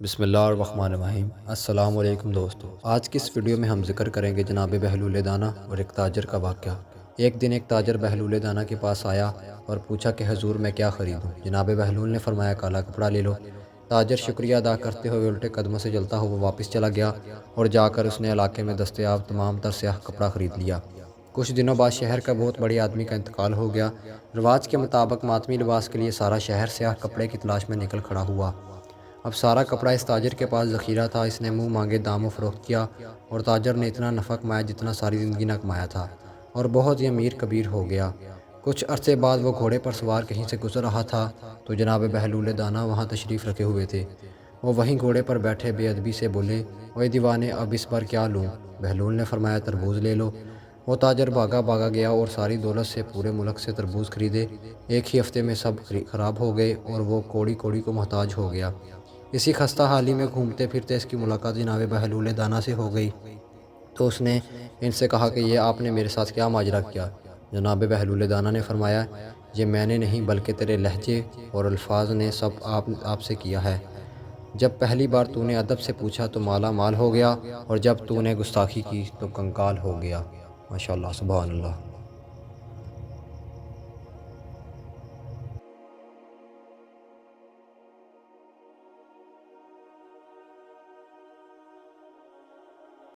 بسم اللہ الرحمن الرحیم۔ السلام علیکم دوستو، آج کی اس ویڈیو میں ہم ذکر کریں گے جناب بہلول دانہ اور ایک تاجر کا واقعہ۔ ایک دن ایک تاجر بہلول دانہ کے پاس آیا اور پوچھا کہ حضور میں کیا خریدوں؟ جناب بہلول نے فرمایا کالا کپڑا لے لو۔ تاجر شکریہ ادا کرتے ہوئے الٹے قدموں سے چلتا ہوا واپس چلا گیا اور جا کر اس نے علاقے میں دستیاب تمام تر سیاہ کپڑا خرید لیا۔ کچھ دنوں بعد شہر کا بہت بڑی آدمی کا انتقال ہو گیا۔ رواج کے مطابق ماتمی لباس کے لیے سارا شہر سیاہ کپڑے کی تلاش میں نکل کھڑا ہوا۔ اب سارا کپڑا اس تاجر کے پاس ذخیرہ تھا۔ اس نے منہ مانگے داموں فروخت کیا اور تاجر نے اتنا نفع کمایا جتنا ساری زندگی نہ کمایا تھا، اور بہت ہی امیر کبیر ہو گیا۔ کچھ عرصے بعد وہ گھوڑے پر سوار کہیں سے گزر رہا تھا تو جناب بہلول دانہ وہاں تشریف رکھے ہوئے تھے۔ وہ وہیں گھوڑے پر بیٹھے بے ادبی سے بولے، اوے دیوانے، اب اس بار کیا لوں؟ بہلول نے فرمایا تربوز لے لو۔ وہ تاجر بھاگا گیا اور ساری دولت سے پورے ملک سے تربوز خریدے۔ ایک ہی ہفتے میں سب خراب ہو گئے اور وہ کوڑی کوڑی کو محتاج ہو گیا۔ اسی خستہ حالی میں گھومتے پھرتے اس کی ملاقات جناب بہلول دانہ سے ہو گئی تو اس نے ان سے کہا کہ یہ آپ نے میرے ساتھ کیا ماجرا کیا؟ جناب بہلول دانہ نے فرمایا، یہ میں نے نہیں بلکہ تیرے لہجے اور الفاظ نے سب آپ سے کیا ہے۔ جب پہلی بار تو نے ادب سے پوچھا تو مالا مال ہو گیا، اور جب تو نے گستاخی کی تو کنگال ہو گیا۔ ماشاءاللہ، سبحان اللہ۔